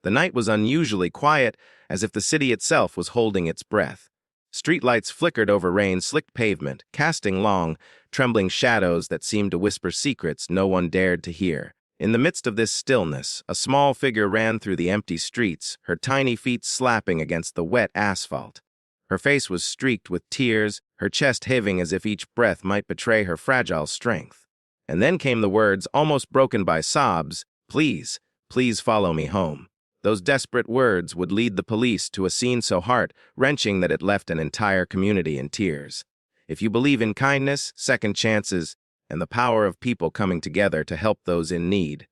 The night was unusually quiet, as if the city itself was holding its breath. Streetlights flickered over rain-slicked pavement, casting long, trembling shadows that seemed to whisper secrets no one dared to hear. In the midst of this stillness, a small figure ran through the empty streets, her tiny feet slapping against the wet asphalt. Her face was streaked with tears, her chest heaving as if each breath might betray her fragile strength. And then came the words, almost broken by sobs, "Please, please follow me home." Those desperate words would lead the police to a scene so heart-wrenching that it left an entire community in tears. If you believe in kindness, second chances, and the power of people coming together to help those in need,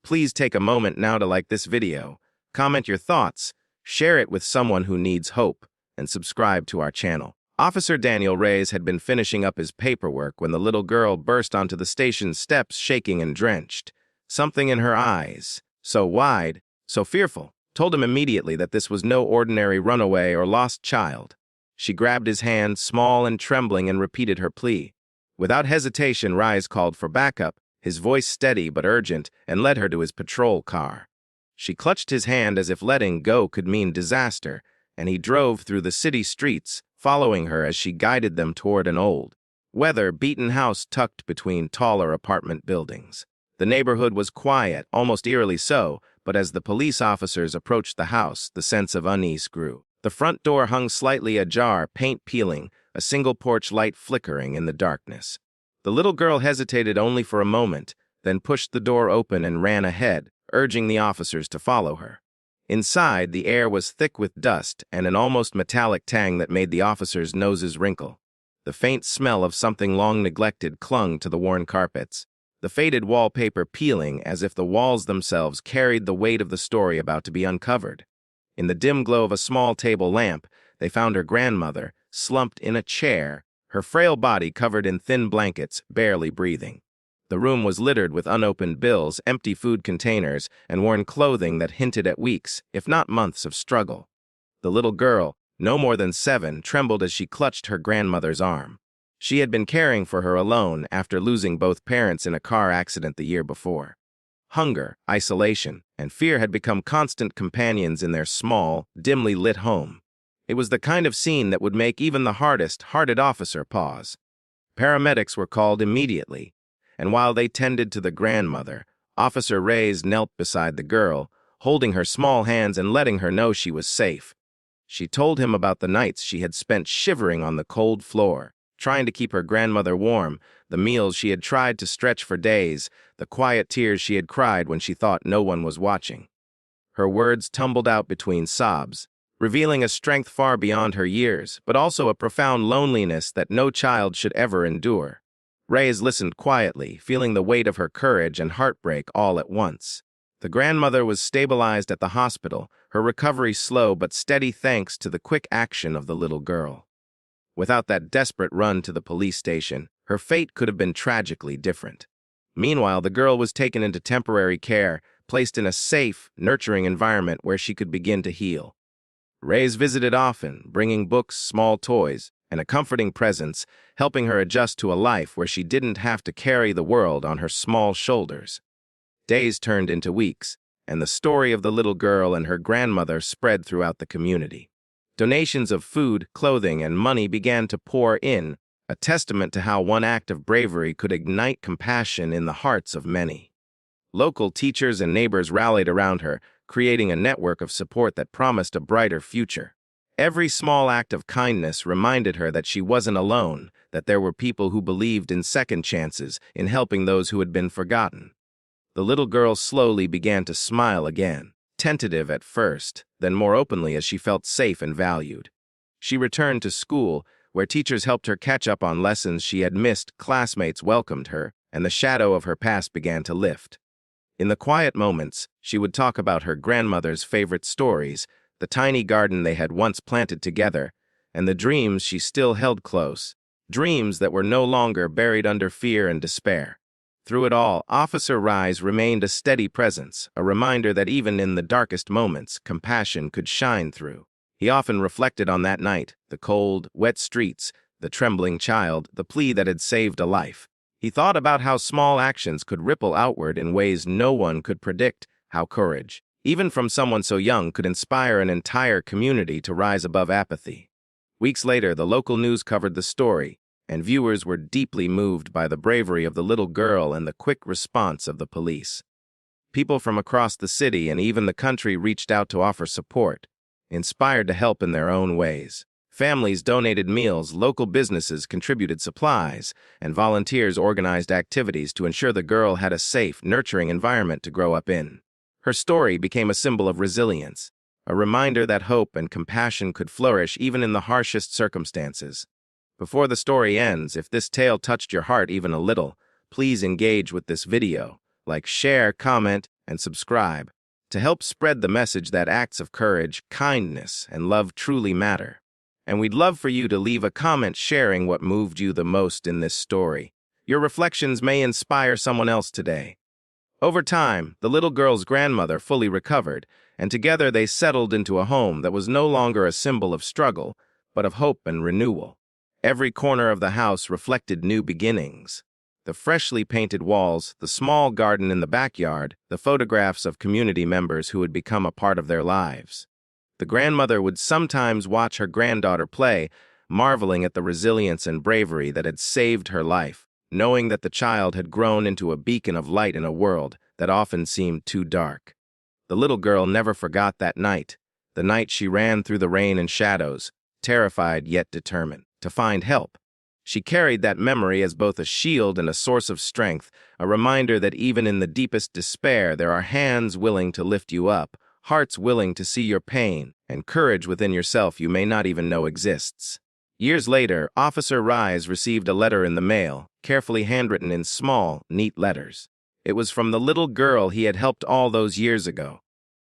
please take a moment now to like this video, comment your thoughts, share it with someone who needs hope, and subscribe to our channel. Officer Daniel Reyes had been finishing up his paperwork when the little girl burst onto the station's steps shaking and drenched. Something in her eyes, so wide, so fearful, told him immediately that this was no ordinary runaway or lost child. She grabbed his hand, small and trembling, and repeated her plea. Without hesitation, Reyes called for backup, his voice steady but urgent, and led her to his patrol car. She clutched his hand as if letting go could mean disaster, and he drove through the city streets, following her as she guided them toward an old, weather-beaten house tucked between taller apartment buildings. The neighborhood was quiet, almost eerily so, but as the police officers approached the house, the sense of unease grew. The front door hung slightly ajar, paint peeling, a single porch light flickering in the darkness. The little girl hesitated only for a moment, then pushed the door open and ran ahead, urging the officers to follow her. Inside, the air was thick with dust and an almost metallic tang that made the officers' noses wrinkle. The faint smell of something long neglected clung to the worn carpets, the faded wallpaper peeling as if the walls themselves carried the weight of the story about to be uncovered. In the dim glow of a small table lamp, they found her grandmother, slumped in a chair, her frail body covered in thin blankets, barely breathing. The room was littered with unopened bills, empty food containers, and worn clothing that hinted at weeks, if not months, of struggle. The little girl, no more than 7, trembled as she clutched her grandmother's arm. She had been caring for her alone after losing both parents in a car accident the year before. Hunger, isolation, and fear had become constant companions in their small, dimly lit home. It was the kind of scene that would make even the hardest-hearted officer pause. Paramedics were called immediately, and while they tended to the grandmother, Officer Reyes knelt beside the girl, holding her small hands and letting her know she was safe. She told him about the nights she had spent shivering on the cold floor, trying to keep her grandmother warm, the meals she had tried to stretch for days, the quiet tears she had cried when she thought no one was watching. Her words tumbled out between sobs, revealing a strength far beyond her years, but also a profound loneliness that no child should ever endure. Reyes listened quietly, feeling the weight of her courage and heartbreak all at once. The grandmother was stabilized at the hospital, her recovery slow but steady thanks to the quick action of the little girl. Without that desperate run to the police station, her fate could have been tragically different. Meanwhile, the girl was taken into temporary care, placed in a safe, nurturing environment where she could begin to heal. Reyes visited often, bringing books, small toys, and a comforting presence, helping her adjust to a life where she didn't have to carry the world on her small shoulders. Days turned into weeks, and the story of the little girl and her grandmother spread throughout the community. Donations of food, clothing, and money began to pour in, a testament to how one act of bravery could ignite compassion in the hearts of many. Local teachers and neighbors rallied around her, creating a network of support that promised a brighter future. Every small act of kindness reminded her that she wasn't alone, that there were people who believed in second chances, in helping those who had been forgotten. The little girl slowly began to smile again, tentative at first, then more openly as she felt safe and valued. She returned to school, where teachers helped her catch up on lessons she had missed, classmates welcomed her, and the shadow of her past began to lift. In the quiet moments, she would talk about her grandmother's favorite stories, the tiny garden they had once planted together, and the dreams she still held close, dreams that were no longer buried under fear and despair. Through it all, Officer Reyes remained a steady presence, a reminder that even in the darkest moments, compassion could shine through. He often reflected on that night, the cold, wet streets, the trembling child, the plea that had saved a life. He thought about how small actions could ripple outward in ways no one could predict, how courage, even from someone so young, could inspire an entire community to rise above apathy. Weeks later, the local news covered the story, and viewers were deeply moved by the bravery of the little girl and the quick response of the police. People from across the city and even the country reached out to offer support, inspired to help in their own ways. Families donated meals, local businesses contributed supplies, and volunteers organized activities to ensure the girl had a safe, nurturing environment to grow up in. Her story became a symbol of resilience, a reminder that hope and compassion could flourish even in the harshest circumstances. Before the story ends, if this tale touched your heart even a little, please engage with this video, like, share, comment, and subscribe, to help spread the message that acts of courage, kindness, and love truly matter. And we'd love for you to leave a comment sharing what moved you the most in this story. Your reflections may inspire someone else today. Over time, the little girl's grandmother fully recovered, and together they settled into a home that was no longer a symbol of struggle, but of hope and renewal. Every corner of the house reflected new beginnings. The freshly painted walls, the small garden in the backyard, the photographs of community members who had become a part of their lives. The grandmother would sometimes watch her granddaughter play, marveling at the resilience and bravery that had saved her life, knowing that the child had grown into a beacon of light in a world that often seemed too dark. The little girl never forgot that night, the night she ran through the rain and shadows, terrified yet determined to find help. She carried that memory as both a shield and a source of strength, a reminder that even in the deepest despair there are hands willing to lift you up, hearts willing to see your pain, and courage within yourself you may not even know exists. Years later, Officer Rise received a letter in the mail, carefully handwritten in small, neat letters. It was from the little girl he had helped all those years ago.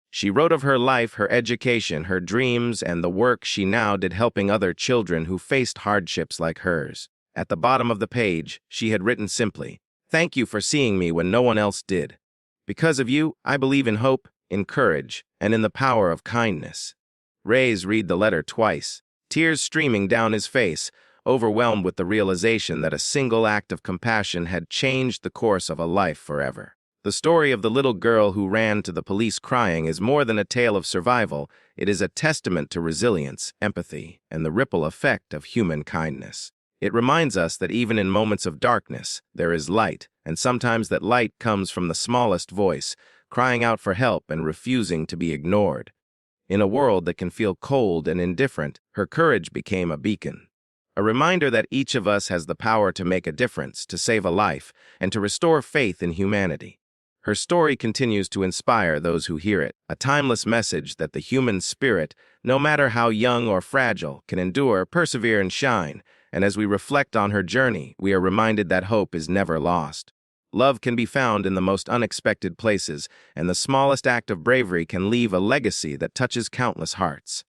She wrote of her life, her education, her dreams, and the work she now did helping other children who faced hardships like hers. At the bottom of the page, she had written simply, "Thank you for seeing me when no one else did. Because of you, I believe in hope, in courage, and in the power of kindness." Rise read the letter twice, tears streaming down his face, overwhelmed with the realization that a single act of compassion had changed the course of a life forever. The story of the little girl who ran to the police crying is more than a tale of survival. It is a testament to resilience, empathy, and the ripple effect of human kindness. It reminds us that even in moments of darkness, there is light, and sometimes that light comes from the smallest voice, crying out for help and refusing to be ignored. In a world that can feel cold and indifferent, her courage became a beacon. A reminder that each of us has the power to make a difference, to save a life, and to restore faith in humanity. Her story continues to inspire those who hear it, a timeless message that the human spirit, no matter how young or fragile, can endure, persevere, and shine. And as we reflect on her journey, we are reminded that hope is never lost. Love can be found in the most unexpected places, and the smallest act of bravery can leave a legacy that touches countless hearts.